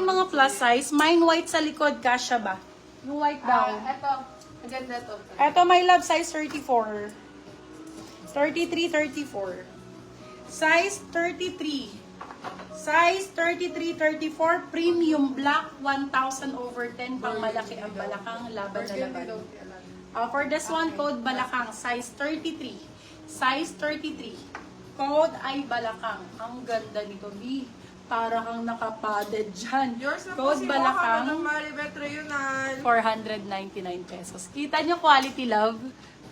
yung mga plus size. Mine white sa likod, kasha ba? Yung white daw. Ito. Maganda to. Ito, my love, size 34. 33, 34. Size 33. Size 33, 34. Premium black, 1,000 over 10. Pang malaki ang balakang, laban na laban. For this one, code balakang, size 33. Size 33. Code ay balakang. Ang ganda nito, B. Para kang nakapadded dyan. Yours na po Code si balakang. Mocha ng Maribet Reyunan. 499 pesos. Kita niyo quality, love?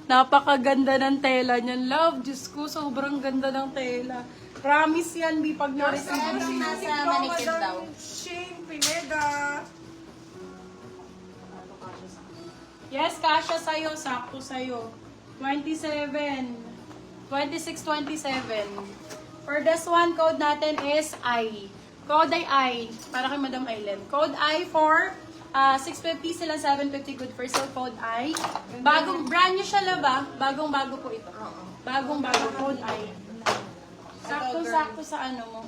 Napakaganda ng tela niyan, love. Diyos ko, sobrang ganda ng tela. Promise yan, di pag na-receive Meron mo. nasa manikid daw. Shane Pineda. Yes, kasha sa'yo, sakto sa'yo. 27. 26, 27. For this one, code natin is I. Code ay I. Para kay Madam Island. Code I for 650 sila, 750 good for sale. Code I. Bagong, brand new siya laba. Bagong-bago po ito. Bagong-bago. Code I. Sakto-sakto sa ano mo.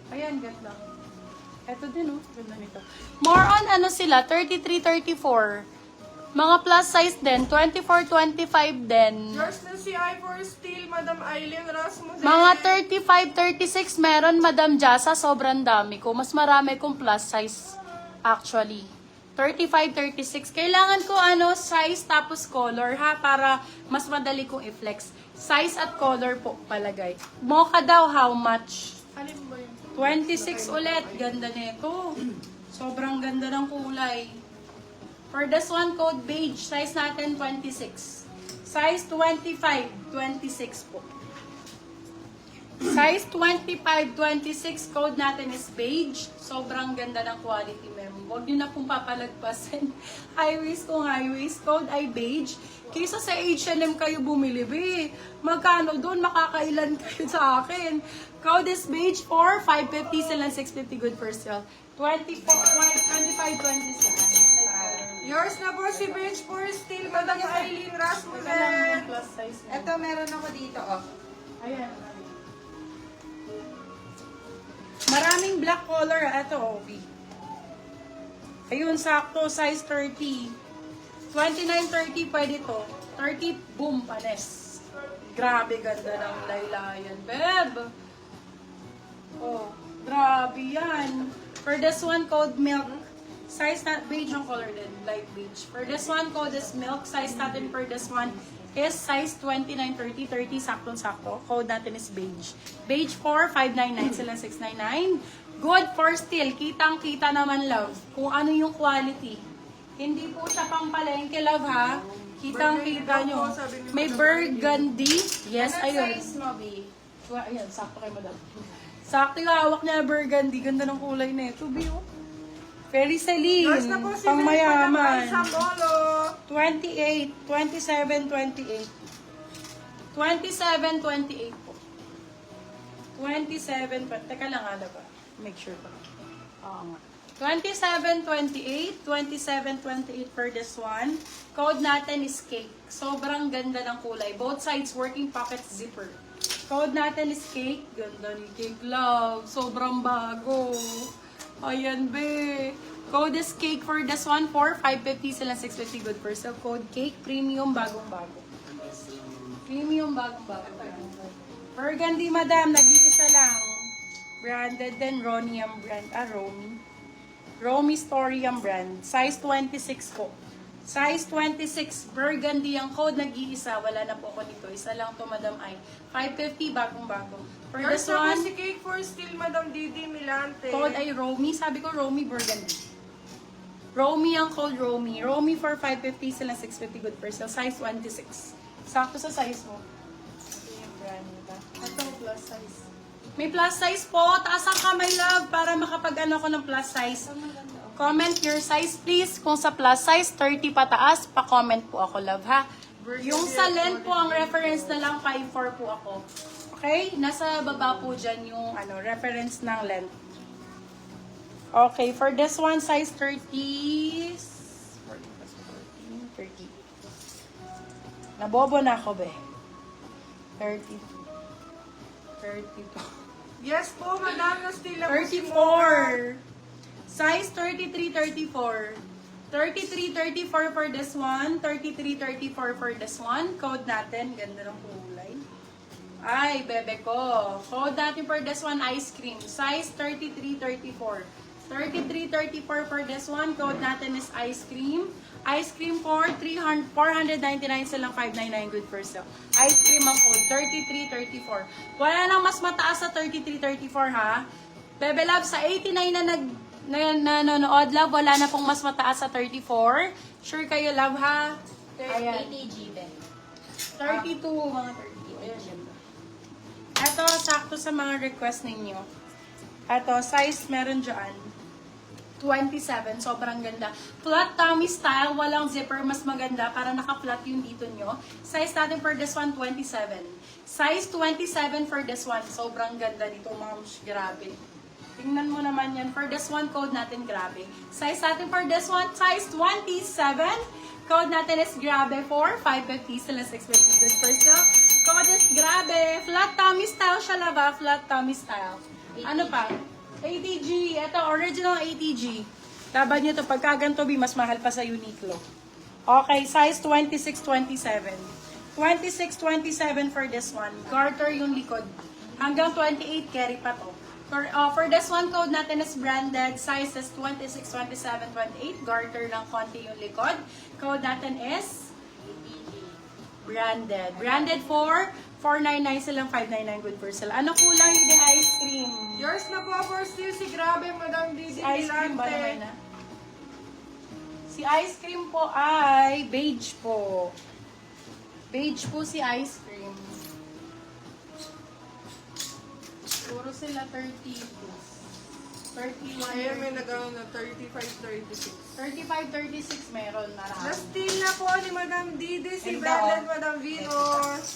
Ayan, ganda. Ito din, oh. Ganda nito. More on ano sila, 33, 34. Mga plus size din, 24, 25 din. Yours na si I4 Steel, Madam Aileen Rasmussen. Mga 35, 36 meron, Madam Jasa. Sobrang dami ko. Mas marami kong plus size, actually. 35, 36. Kailangan ko ano, size tapos color, ha? Para mas madali kong i-flex. Size at color po palagay. Mocha daw, how much? Alin ba yun? 26 ulit. Ganda nito. Sobrang ganda ng kulay. For this one, code beige. Size natin 26. Size 25, 26 po. Size 25, 26, code natin is beige. Sobrang ganda ng quality, ma'am. Huwag nyo na pong papalagpasin. High waist kung high waist, code ay beige. Kaysa sa H&M kayo bumili, be. Magkano doon? Makakailan kayo sa akin. Code is beige for 550 sila, 650 good for sale. 25, 26. Yours na po si Bench for Steel, Madam Aileen Rasmussen. Plus size na. Ito, meron ako dito, oh. Ayan. Maraming black color. Ito, Obi. Ayun, sakto. Size 30. 29, 30, pwede to. 30, boom, panes. Grabe, ganda ng laylayan. Beb! Oh, grabe yan. For this one, code milk. Size na, beige ang color din. Light beige. For this one, code is milk. Size natin for this one is size 29, 30, 30, saktong-sakto. Code natin is beige. Beige for 599 sila 699. Good for steel. Kitang-kita naman, love. Kung ano yung quality. Hindi po siya pang palengke, love, ha? Kitang-kita nyo. May burgundy. Yes, Anong ayun. size mo, B? Ayan, sakto kay madam. Sakto yung hawak niya na burgundy. Ganda ng kulay na ito, Bio. Very Celine. Yours na po si Pang Madam mayaman. Aileen Samolo. 28, 27, 28. 27, 28 po. 27, teka lang nga ba? Make sure pa. Oo nga. 27, 28, 27, 28 for this one. Code natin is cake. Sobrang ganda ng kulay. Both sides working pocket zipper. Code natin is cake. Ganda ni cake, love. Sobrang bago. Ayan, be. Code is cake for this one for 550 sila 650 good for sale. Code cake, premium, bagong-bago. Premium, bagong-bago. Burgundy, madam, nag-iisa lang. Branded din, Ronnie ang brand. Romy. Romy Story ang brand. Size 26 po. Size 26, burgundy ang code, nag-iisa. Wala na po ako dito. Isa lang to, madam ay. 550, bagong-bago. For Yours this na po one, si Cake for Steel, Madam Didi Milante. code ay Romy. Sabi ko Romy Burgundy. Romy ang code Romy. Romy for 550 sila 650 good for sale. Size 26. Sakto sa size mo. Ito yung brand nito. Ito plus size. May plus size po. Taas ang kamay, love, para makapag-ano ko ng plus size. Comment your size, please. Kung sa plus size, 30 pataas, pa-comment po ako, love, ha? Yung sa length po, ang reference na lang 5'4 po ako. Okay? Nasa baba po dyan yung reference ng length. Okay, for this one, size 30. 30. Nabobo na ako, be. 30. 32. Yes po, Madam, na Steel. 34. Size 33-34. 33-34 for this one. 33-34 for this one. Code natin. Ganda ng kulay. Ay, bebe ko. Code natin for this one, ice cream. Size 33-34. 33-34 for this one. Code natin is ice cream. Ice cream for 499 silang 599 good for sale. Ice cream ang code, 33-34. Wala nang mas mataas sa 33-34 ha. Bebe Love, sa 89 na nanonood, Love, wala na pong mas mataas sa 34. Sure kayo, Love, ha? Ayan. 80 Ben. 32, mga 32. Ayan, ganda. Ito, sakto sa mga request ninyo. Ito, size meron dyan. 27, sobrang ganda. Flat tummy style, walang zipper, mas maganda para naka-flat yung dito nyo. Size natin for this one, 27. Size 27 for this one, sobrang ganda dito, moms, grabe. Tingnan mo naman yan. For this one, code natin, grabe. Size natin for this one, size 27. Code natin is grabe for 550 sila 650 this first so, code is grabe. Flat tummy style siya laba, flat tummy style. Ano pa? ATG. Ito, original ATG. Laban nyo to. Pagka ganito, mas mahal pa sa Uniqlo. Okay, size 26-27. 26-27 for this one. Garter yung likod. Hanggang 28, carry pa to. For this one, code natin is branded. Size is 26, 27, 28. Garter lang konti yung likod. Code natin is branded. Branded for 499 silang 599 good for sale. Ano kulang yung ice cream? Yours na po for still si Grabe, Madam Didi Si ice cream ba naman Dilante. na? Si ice cream po ay beige po. Beige po si ice cream. Puro sila 32. 31, Ayan, may nagawin na 35-36. 35, 36 meron na Na steal na po ni Madam Didi, si Ganda, Brandon, oh. Madam Venus.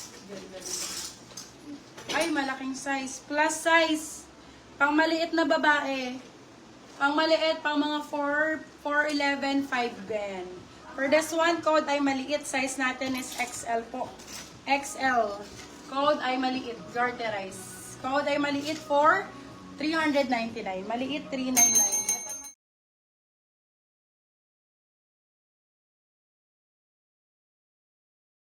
Ay, malaking size. Plus size. Pang maliit na babae. Pang maliit, pang mga 4'11", 5 ben. For this one, code ay maliit. Size natin is XL po. XL. Code ay maliit. Garterize. Code ay maliit for 399. Maliit, 399.